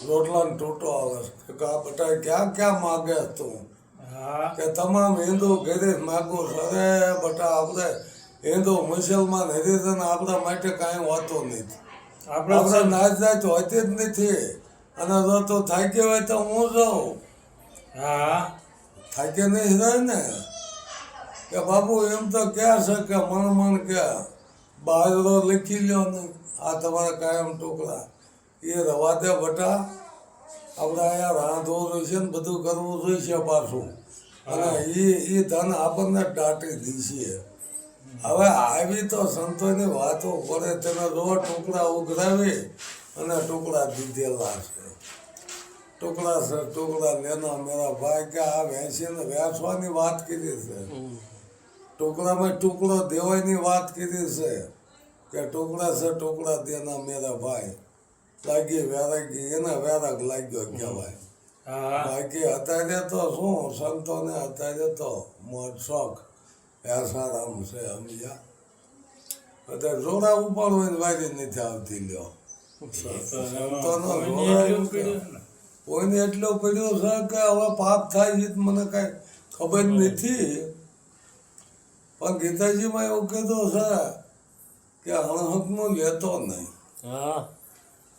રોટલાનો ટોટો આવે છે કે આ બટા ક્યાં ક્યાં માગે તું હા કે તમામ હિન્દુ ઘરે માગું છું. અરે બટા આપણે હિન્દુ મુસલમાન હરિજન આપણા માટે કાંઈ હોતું નથી. આપણે આપણે નાચ નાચ હોતી જ નથી. અને જો તું થાકી હોય તો હું જાઉં. હા થાકી નહીં જાય ને કે બાપુ એમ તો ક્યાં છે કે મણ કે બાજરો લખી લ્યો ને આ તમારા કાયમ ટુકડા એ રવા દે બટા. આપણે અહીંયા રાંધવું જોઈશે ને બધું કરવું જોઈશે પાછું. અને એ ધન આપણને દાટી દીશે. હવે આવી તો સંતોની વાતો પડે તેને જો ટુકડા ઉઘરાવી અને ટુકડા દીધેલા છે. ટુકડા છે ટુકડા લેના મેરા ભાઈ કે આ વેચીને વેચવાની વાત કરી છે. ટુકડામાં ટુકડો દેવાની વાત કરી છે કે ટુકડા છે ટુકડા દેના મેરા ભાઈ. લાગી વેરાગી એને વેરાગ લાગ્યો કહેવાય. હા બાકી અત્યારે તો શું સંતોને અત્યારે તો મોજ શોખ એસારામ છે સમજ્યા. અત્યારે જોડા ઉપાડવાની વારી નથી આવતી લ્યો. સંતોનો કોઈને એટલું પડ્યું છે કે હવે પાપ થાય છે મને કાંઈ ખબર નથી. પણ ગીતાજીમાં એવું કીધું છે કે અણહકનું લેતો નહીં. હા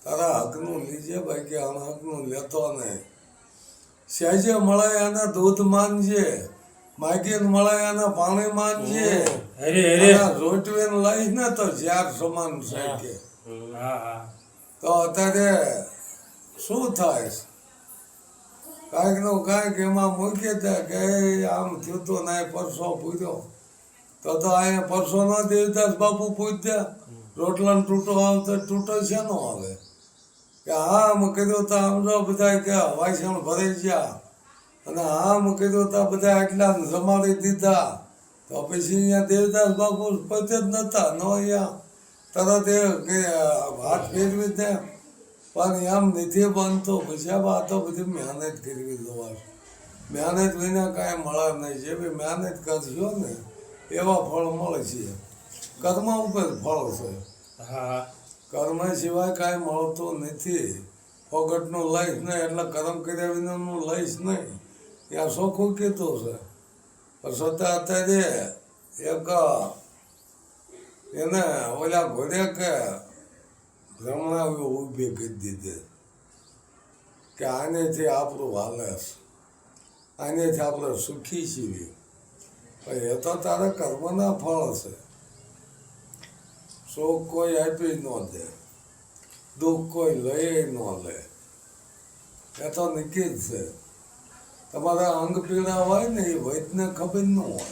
તારા હકનું લીજે બાકી અણહકનું લેતો નહીં. સહેજે મળે એને દૂધ માનજે, માગીને મળે એને પાણી માનજે. અરે અરે રોટવીને લઈશ ને તો ઝાર સમાન છે કે. હા હા તો અત્યારે શું થાય? કાંઈક નું કાંઈક એમાં મૂકી દે કે આમ થયું તો ના પરસો પૂર્યો તો અહીંયા પરસો ન દેવદાસ બાપુ પૂછ દે રોટલાનો તૂટો આવતો તૂટો છે નો આવે કે આમ કીધું તો આમ જો બધા કે વાસણ ભરાઈ ગયા અને આમ કીધું તો બધા આટલા જમાડી દીધા. તો પછી અહીંયા દેવદાસ બાપુ પોતે જ નહોતા ન અહીંયા તરત એ કે હાથ ફેરવી દે. પણ એમ નથી બનતું. પછી આ તો બધી મહેનત કરવી જોવાશે. મહેનત વિના કાંઈ મળે નહીં. જેવી મહેનત કરશો ને એવા ફળ મળે છે. કર્મ ઉપર ફળ છે. હા કર્મ સિવાય કાંઈ મળતું નથી. ફોગટનું લઈશ નહીં એટલે કર્મ કર્યા વિનાનું લઈશ નહીં. ત્યાં ચોખ્ખું કીધું છે. પણ છતાં અત્યારે એક એને ઓલા ઘોડે કે રમણા ઊભી કરી દીધી કે આનેથી આપણું હાલે છે, આનેથી આપણે સુખી છીએ. પણ એ તો તારા કર્મના ફળ છે. સુખ કોઈ આપી ન દે, દુઃખ કોઈ લઈ ન લે. એ તો નક્કી જ છે. તમારા અંગ પીડા હોય ને એ વૈદ્યને ખબર ન હોય.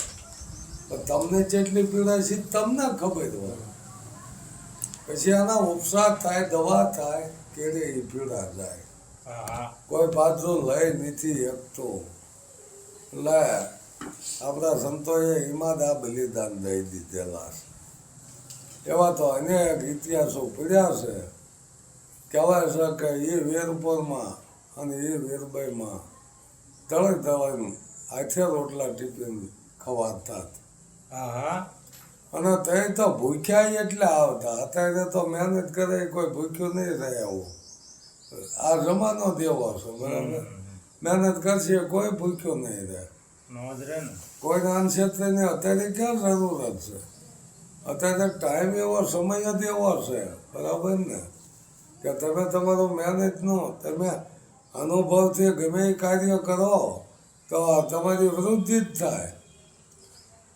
પણ તમને જેટલી પીડા છે તમને ખબર હોય. પછી આના ઉપચાર થાય, દવા થાય, કેળે એ પીડા જાય. હા કોઈ બાજુ લઈ નથી શકતો. લે આપણા સંતોએ હિમાદ આ બલિદાન દઈ દીધેલા છે. એવા તો અનેક ઇતિહાસો પડ્યા છે. કહેવાય છે કે એ વીરપુરમાં અને એ વીરબાઈમાં તળે તળે હાથે રોટલા ટીપીને ખવાતા. હા અને તે તો ભૂખ્યા એટલે આવતા. અત્યારે તો મહેનત કરે કોઈ ભૂખ્યું નહીં રહે. આવું આ જમાનો દેવો છે બરાબર. મહેનત કરશે કોઈ ભૂખ્યું નહીં રહે. કોઈ અનક્ષેત્રે નહીં. અત્યારે ક્યાં જરૂરત છે? અત્યારે ટાઈમ એવો સમય જ એવો છે બરાબર ને કે તમે તમારું મહેનતનું તમે અનુભવથી ગમે એ કાર્ય કરો તો તમારી વૃદ્ધિ જ થાય.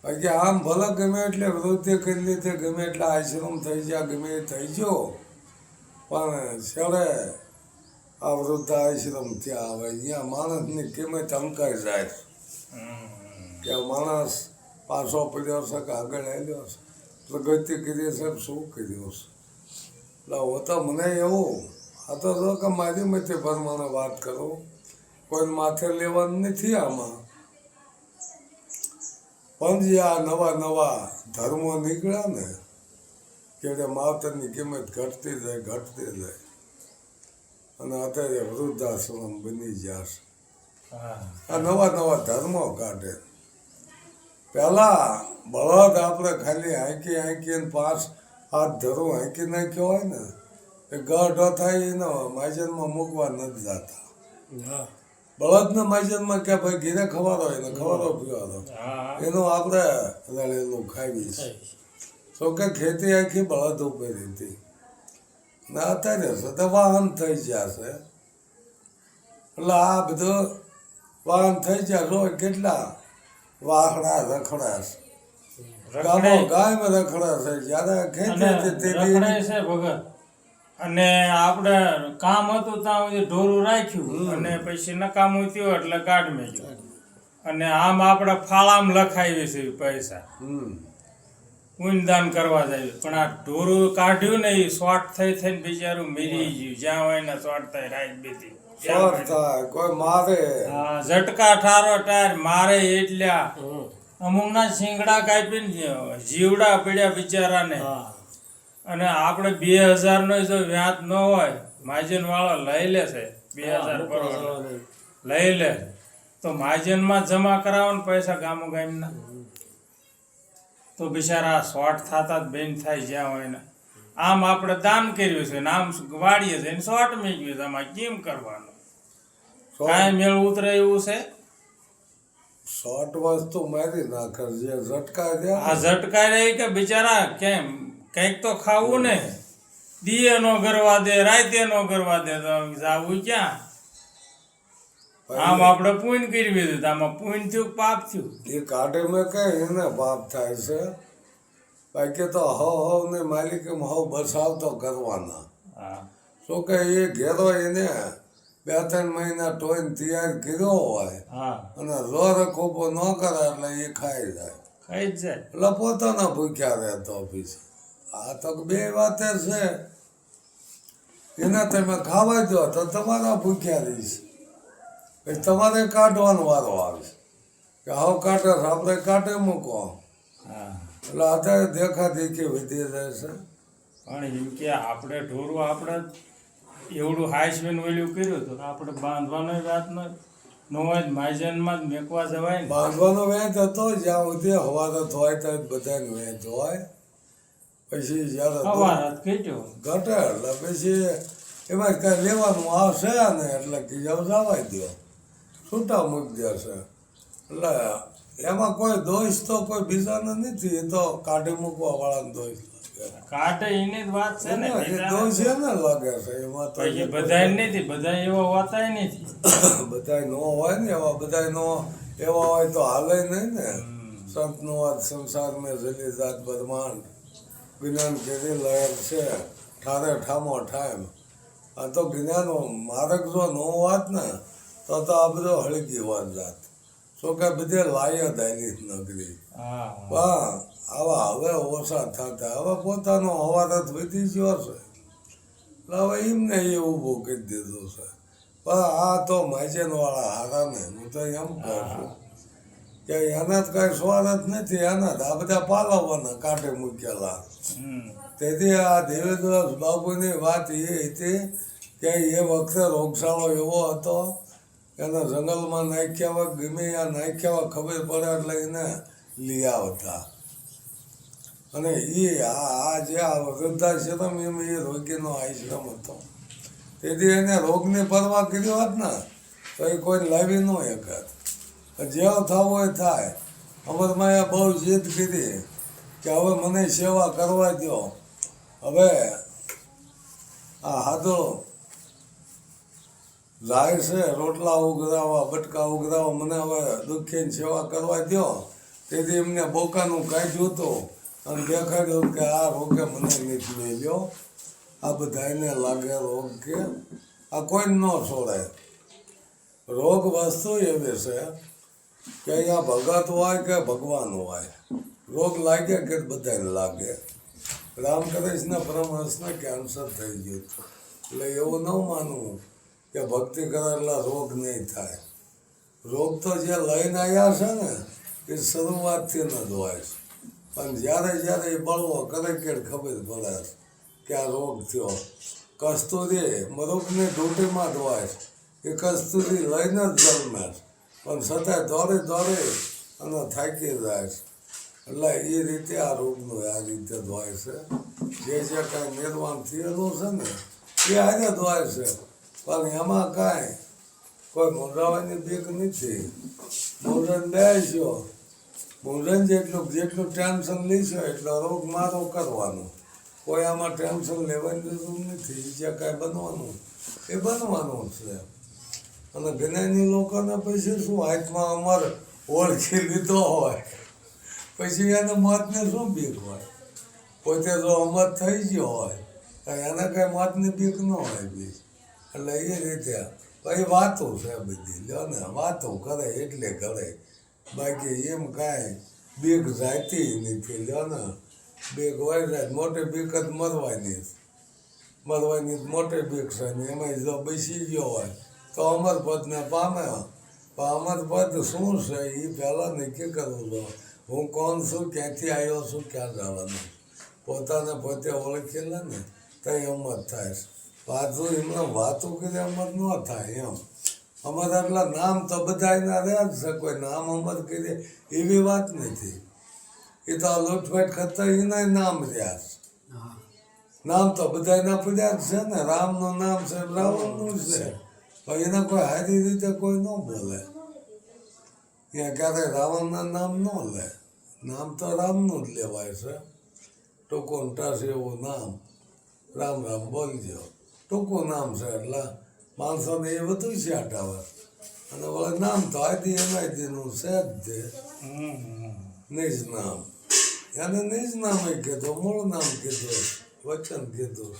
બાકી આમ ભલે ગમે એટલે વૃદ્ધિ કરી લીધે, ગમે એટલે આશ્રમ થઈ ગયા, ગમે એ થઈ ગયો, પણ છેલ્લે આ વૃદ્ધ આશ્રમ ત્યાં આવે. અહીંયા માણસની કિંમત અંકાઈ જાય કે માણસ પાછો પડ્યો છે કે આગળ આવ્યો છે, પ્રગતિ કરી છે, શું કર્યું છે. એટલે હું તો મને એવું આ તો જો કે મારી મતે પ્રમાણે વાત કરું, કોઈ માથે લેવાનું નથી આમાં. પણ જે આ નવા નવા ધર્મો નીકળ્યા ને કે માવતરની કિંમત ઘટતી જાય અને અત્યારે વૃદ્ધાશ્રમ બની જશે. આ નવા નવા ધર્મો કાઢે. પહેલાં બળદ આપણે ખાલી હાંકી હાંકીને 5 હાથ ધરું હાંકી નાખ્યો હોય ને એ ગઢો થાય એનો માજનમાં મૂકવા નથી જતા. હા બળદને માજનમાં કે ભાઈ ઘીરે ખવારો એને ખવારો પીવાનો હા એનું આપણે રળેલું ખાવીશ. તો કે ખેતી આખી બળદ ઉપર હતી ને અત્યારે છે તો વાહન થઈ ગયા છે. એટલે આ બધું વાહન થઈ ગયા રોજ કેટલા વાહડા રખડા છે. ગામો ગાયમાં રખડા છે. જ્યારે ખેતી હતી તેથી રખડે છે ભગત. અને આપણે કામ હતું ત્યાં સુધી ઢોરું રાખ્યું અને પછી નકામું થયું એટલે કાઢ મેલ્યું. અને આમ આપણે ફાળામાં લખાવી છે પૈસા પુણ્યદાન કરવા જાય. પણ આ ઢોરું કાઢ્યું ને એ શોર્ટ થઈ થઈને બિચારું મરી ગયું. જ્યાં હોય ને શોર્ટ થાય રાત બીતી શોર્ટ થાય કોઈ મારે હા ઝટકા ઠારો ટાયર મારે એટલા અમુકના શિંગડા કાપીને જીવડા પડ્યા બિચારાને. અને આપણે 2000 નો જો વ્યાજ ન હોય માજન વાળો લઈ લે છે 2000 પર લઈ લે તો માજનમાં જમા કરાવો ને પૈસા ગામો ગામના તો બિચારા શોર્ટ થતા જ બેન થાય જ્યાં હોય ને. આમ આપણે દાન કર્યું છે ને આમ વાળીએ છે ને શોર્ટ મેળવ્યું છે. આમાં કેમ કરવાનું? કાંઈ મેળ ઉતરે એવું છે? શોર્ટ વસ્તુ મારી નાખે જે ઝટકા રહ્યા આ ઝટકાઈ રહી કે બિચારા કેમ કંઈક તો ખાવું ને. દીએ નો કરવા દે રાતે નો કરવા દે તો જાવું ક્યાં? આમ આપણે પુણ્ય કરી દીધું. આમાં પુણ્ય થયું પાપ થયું? એ કાઢે મેં કે એને પાપ થાય છે. બાકી તો હવ ને માલિક હવ બસાવ તો કરવાના. હા શું કે એ ઘેરો એને 2-3 મહિના ટોઈને તૈયાર કર્યો હોય હા અને રોર ખોપો ન કરે એટલે એ ખાઈ જાય. ખાઈ જ જાય. એટલે પોતાના ભૂખ્યા રહેતો પછી. આ તો બે વાતે છે. એને તમે ખાવા દો તો તમારા ભૂખ્યા રહીશ. પછી તમારે કાઢવાનો વારો આવે કે હાવ કાઢે આપણે કાઢે મૂકો. હા એટલે અત્યારે દેખા દેખી વધી જાય છે. પણ એમ કે આપણે ઢોરું આપણે એવડું હાઈસવેન ઓલું કર્યું હતું આપણે બાંધવાનો વાત ન હોય માયજનમાં જ મેકવા જવાય ને. બાંધવાનો વેચ હતો જ્યાં સુધી હવારત હોય ત્યાં બધાને વેચ હોય. પછી જ્યારે સવાર જ કીધું ઘટે એટલે પછી એમાં કાંઈ લેવાનું આવશે ને એટલે કીજાવ જવાય દો છૂટા મૂકી દેશે. એટલે એમાં કોઈ દોષ તો કોઈ બીજાને નથી. એ તો કાઢી મૂકવા વાળાનો દોષ લાગે. કાઢે એની જ વાત છે ને. એ દોષ એને લાગે છે એમાં તો. પછી બધાય નથી બધા એવા હોતાય નથી. બધાય નો હોય ને એવા બધાય નો એવા હોય તો હાલે નહીં ને. સંતનો વાત સંસાર મેં જલી જાત બ્રહ્માંડ જ્ઞાન કેરી લહેર છે ઠારે ઠામો ઠામ. આ તો જ્ઞાનો માર્ગ જો ન હોત ને તો આ બધો હળગી હોત જાત. શું કે બધે લાય દાયલી નગરી. હા હા આવા હવે ઓછા થતા. હવે પોતાનો હવારત વધી ગયો છે એટલે હવે એમને એ ઊભું કરી દીધું છે. પણ આ તો માજનવાળા હારાને હું તો એમ કહું છું કે એના જ કાંઈ સ્વાર્થ નથી. એના જ આ બધા પાલવવાના કાંઠે મૂકેલા. તેથી આ દેવેન્દ્રદાસ બાબુની વાત એ હતી કે એ વખતે રોગચાળો એવો હતો એને જંગલમાં નાખ્યા હોય ગમે આ નાખ્યા હોય ખબર પડે એટલે એને લઈ આવતા. અને એ આ જે આ વૃદ્ધાશ્રમ એમ એ રોગીનો આશ્રમ હતો. તેથી એને રોગની પરવા કરી હોત ને તો એ કોઈ લાવી ન એકાદ. જેવો થવો હોય થાય. અમરમાએ બહુ જીદ કરી કે હવે મને સેવા કરવા દો. હવે આ હાથો જાય છે રોટલા ઉગરાવા બટકા ઉગરાવા મને હવે દુઃખીની સેવા કરવા દો. તેથી એમને બોકાનું કાઢ્યું હતું અને દેખાડ્યું કે આ રોગે મને નીકળી લ્યો. આ બધાને લાગે રોગ કે આ કોઈ ન છોડે. રોગ વસ્તુ એવી છે કે અહીંયા ભગત હોય કે ભગવાન હોય રોગ લાગે કે બધાને લાગે. રામકૃષ્ણ પરમહંસને કેન્સર થઈ ગયું હતું. એટલે એવું ન માનવું કે ભક્તિ કરે એટલે રોગ નહીં થાય. રોગ તો જે લઈને આવ્યા છે ને એ શરૂઆતથી ન જ હોય છે. પણ જ્યારે જ્યારે એ બળવો કરે કે ખબર પડે કે આ રોગ થયો. કસ્તુરી મૃગની ડૂંટીમાં જ હોય એ કસ્તુરી લઈને જ જન્મે છે. પણ છતાંય દોડી દોડી અને થાકી જાય છે. એટલે એ રીતે આ રોગનું આ રીતે જ હોય છે. જે કાંઈ નિર્માણ થયેલું છે ને એ હારે જ હોય છે પણ એમાં કાંઈ કોઈ મૂંઝાવાની બીક નથી. મૂંઝન બેસ્યો, મૂંઝન જેટલું ટેન્શન લેશો એટલો રોગ મારો કરવાનો. કોઈ આમાં ટેન્શન લેવાની જરૂર નથી. જે કાંઈ બનવાનું એ બનવાનું છે. અને જ્ઞાની લોકોને પછી શું હાથમાં અમારે ઓળખી લીધો હોય પછી એને મોતને શું બીક હોય? પોતે જો અમર થઈ ગયો હોય તો એને કાંઈ મોતની બીક ન હોય બી. એટલે એ રીતે પછી વાતો છે બધી, લ્યો ને વાતો કરે એટલે કરે, બાકી એમ કાંઈ બીક જાતી નથી. લ્યો ને બીક હોય જાય, મોટી બીક જ મરવાની મોટી બીક છે ને એમાં જો બેસી ગયો હોય તો અમરપદને પામે. પણ અમરપદ શું છે એ પહેલાં નક્કી કરવું જોઈએ. હું કોણ છું, ક્યાંથી આવ્યો છું, ક્યાં જવાનું, પોતાને પોતે ઓળખી લે ને તો અમર થાય. પાછું એમને વાતું કરી અમર ન થાય એમ. અમર એટલા નામ તો બધા એના રહ્યા જ છે, કોઈ નામ અમર કરીએ એવી વાત નથી. એ તો આ લૂંટફાટ કરતા એના નામ રહ્યા છે. નામ તો બધા એના પડ્યા જ છે ને. રામનું નામ છે, રાવણનું છે, પણ એને કોઈ સારી રીતે કોઈ ન બોલે. ત્યાં ક્યારેય રાવણના નામ ન લે. નામ તો રામનું જ લેવાય છે. ટૂંકું ટાસ એવું નામ, રામ રામ બોલજો, ટૂંકું નામ છે એટલે માણસોને એ બધું છે હટાવે. અને વળે નામ તો આદિ એનાદિનું છે જ તે નિજ નામ. એને નિજ નામ કીધું, મૂળ નામ કીધું, વચન કીધું,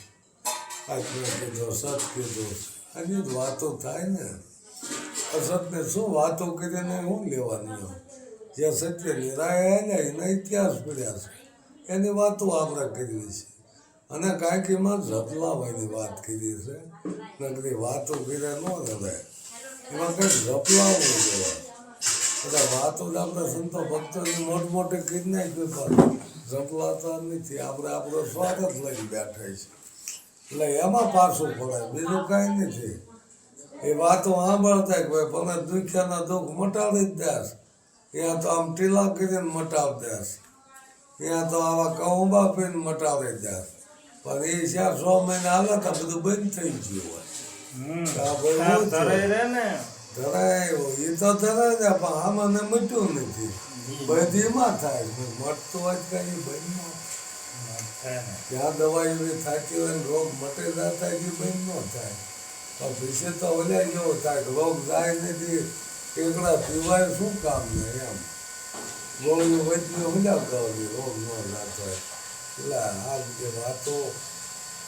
આત્મા કીધું, સત કીધું. આની જ વાતો થાય ને. અસતને શું વાતો કરીને શું લેવાનું? જે સત્ય નિરાય આવ્યા એના ઇતિહાસ પડ્યા છે, એની વાતો આપણે કરવી છે. અને કાંઈક એમાં ઝપલાવાની વાત કરી છે. નકરી વાતો કરે ન રહે, એમાં કંઈક ઝપલાવવું જોઈએ. બધા વાતો જ આપણે સંતો ભક્તોની મોટી કરી નાખી પણ ઝપલાતા નથી. આપણે આપણો સ્વાગત લઈ બેઠા છે એટલે એમાં પાછું પડે, બીજું કાંઈ નથી. એ વાતો સાંભળતા કે ભાઈ પણ દુખ્યાના દુઃખ મટાડી જ દેશ. ત્યાં તો આમ ટીલા કરીને મટાવી દેશ, ત્યાં તો આવા કહુંબા પીને મટાવી દેશ. પણ એ 4-6 મહિના હાલે તો બધું બંધ થઈ ગયું હોય. ધરાય એ તો ધરાય છે પણ આમાં ને મટ્યું નથી. બધી એમાં થાય, મટતું હોય કઈ બંધ ન થાય. ત્યાં દવાઈ એવી થતી હોય ને રોગ મટે ના થાય એ બંધ ન થાય. પણ પછી તો ઓલા જેવો થાય કે રોગ જાય નથી, એકડા પીવાય શું કામ ને એમ. ગોળીઓ વચની ઉડા કરવી, રોગ ન ના થાય. એટલે આ જે વાતો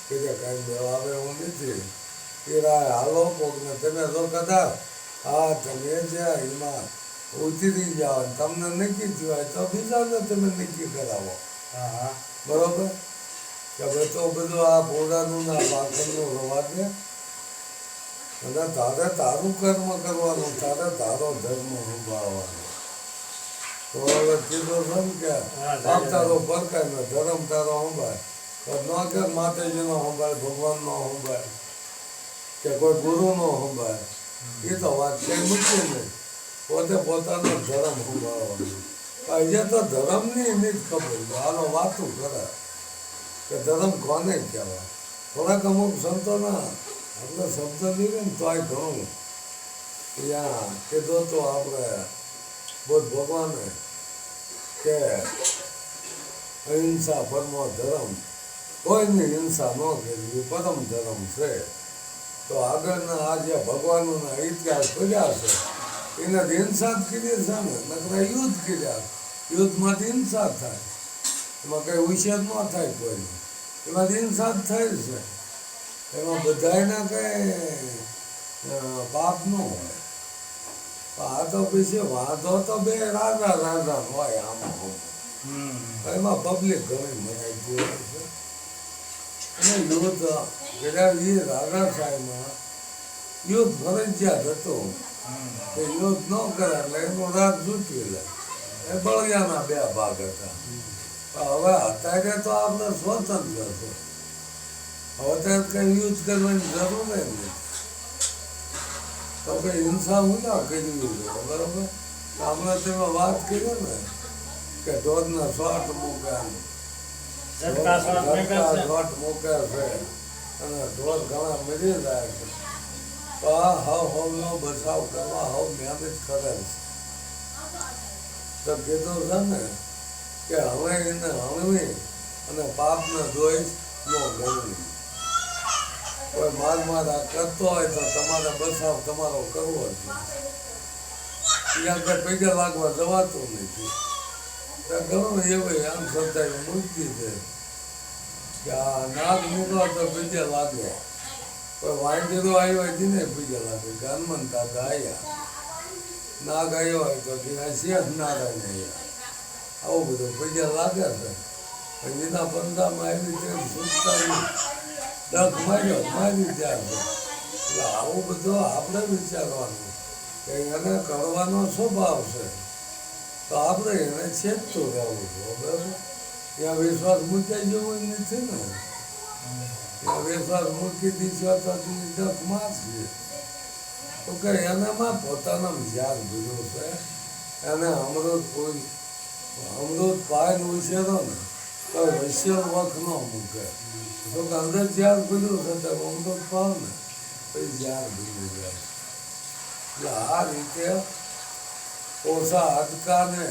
કે જે કાંઈ આવે એવું નથી. એ હાલો કોકને તમે જો કદાચ હા તમે જ્યાં એમાં ઉતરી જાઓ તમને નક્કી થયું હોય તો બીજાને તમે નક્કી કરાવો. બરોબર કે ભાઈ તો બધું આ પોડાનું ના પાખરનું રવા દે અને તારે તારું કર્મ કરવાનું, તારે તારો ધર્મ નિભાવવાનો. તો હવે કીધું છે ને કે બાપ તારો પરકાય ને ધર્મ તારો સંભાળ. ન કે માતાજીનો સંભાળ, ભગવાનનો સંભાળ કે કોઈ ગુરુનો સંભાળ. એ તો વાત કઈ મૂકી નહીં. પોતે પોતાનો ધર્મ સંભાળવાનો. અહીંયા તો ધર્મની એની જ ખબર હાલો વાતું કરે કે ધર્મ કોને કહેવાય. થોડાક અમુક સંતોના આપણે શબ્દ લઈએ ને તોય ઘણું ત્યાં કીધું તો આપણે બુદ્ધ ભગવાને કે અહિંસા પરમો ધર્મ, કોઈની હિંસા ન કરવી પરમ ધર્મ છે. તો આગળના આ જે ભગવાનોના ઇતિહાસ કર્યા છે એને હિંસા જ કરી છે ને, નકરા યુદ્ધ કર્યા. યુદ્ધમાંથી હિંસા થાય, એમાં કંઈ ઉછેર ન થાય કોઈ, એમાંથી હિંસા જ થાય છે. એમાં બધાને કંઈ પાપ ન હોય. આ તો પછી વાંધો તો બે રાજા હોય આમાં. એમાં પબ્લિક ઘણી મરાઈ હોય છે. અને યુદ્ધ કર્યા એ રાજાશાહીમાં યુદ્ધ ફરજિયાત હતું. કે યુદ્ધ ન કરે એટલે એનું રાજ જૂટવી લે. એ બળિયાના 2 ભાગ હતા. હવે અત્યારે તો આપણે સ્વતંત્ર છે. હવે ત્યારે કંઈ યુદ્ધ કરવાની જરૂર નથી. તો કંઈ હિંસા હું ના કરવી જોઈએ. બરાબર. તો આપણે તેમાં વાત કરી ને કે ઢોરના શોટ મૂક્યા, શોટ મૂકે છે, અને ઢોર ઘણા મરી જાય છે તો આ હવનો બચાવ કરવા મહેનત કરે છે તો કીધું છે ને કે હવે એને હણવી અને પાપને ધોઈ ન ગણવી. કોઈ મારા કરતો હોય તો તમારે બચાવ તમારો કરવો જ ત્યાં કઈ પૈસા લાગવા જવાતું નથી. ઘણું એવું આમ શ્રદ્ધા મૂકી છે કે આ નાગ મૂકો તો પૈસા લાગે. કોઈ વાંદરો આવ્યો હોય તેને પૈસા લાગે કે હનુમાન દાદા આવ્યા. નાગ આવ્યો હોય તો ત્યાં શેઠ નારાયણ આવ્યા. આવું બધું પૈસા લાગે છે. એના પંદામાં આવી રીતે સુસ્તાની ડગ મારી ત્યાં છે. એટલે આવું બધું આપણે વિચારવાનું કે એને કરવાનો સ્વભાવ છે તો આપણે એને છેદતું રહેવું જોઈએ. બરાબર? ત્યાં વિશ્વાસ મૂકાઈ જેવો નથી ને. ત્યાં વિશ્વાસ મૂકી દીધો તો ડગ મારશે તો કે એનામાં પોતાના વિચાર ભૂલ્યો છે. એને અમૃત પાય ઉછેરો ને તો વૈશ્ય વખ ન મૂકે તો કે અંદર જ્યાં ભૂલ્યું છે તો અમૃત પાવ ને પછી જ્યાં ભૂલી જાય. એટલે આ રીતે ઓછા હાડકાને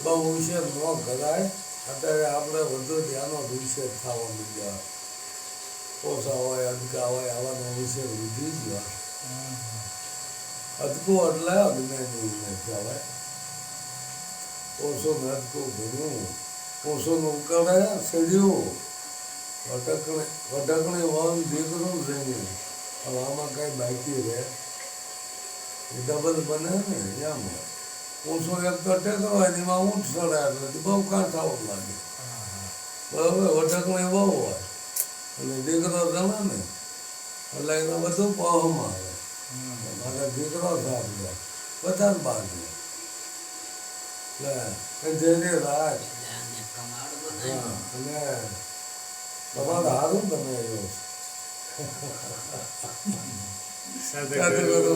બહુ ઉછેર ન કરાય. અત્યારે આપણે વધુ ધ્યાનો ઉછેર થવા માંડ્યા. ઓછા હોય અડકા હોય આવાનો ઉછેર વધી ગયો. અડકું એટલે અજ્ઞાની કહેવાય. ઓછું ને અડકું ભણ્યું ઓછું ઉકળે સડ્યું વટકણી વન દીકરું જઈને હવે આમાં કઈ બાકી રહે એ ડબલ બને ને એમ. ઊંચો એક તો ટેકો હોય એમાં ઊંટ ચડે એટલે બહુ કાંઠાઓ લાગે. બરાબર? વટકણી બહુ હોય એટલે દીકરો જણે ને એટલે એને બધું પહમાં આવે. મારે દીકરો થાય બધા બાજુ એટલે જેની રાત અને તમારે સારું બનાવ્યું. સદગુરુ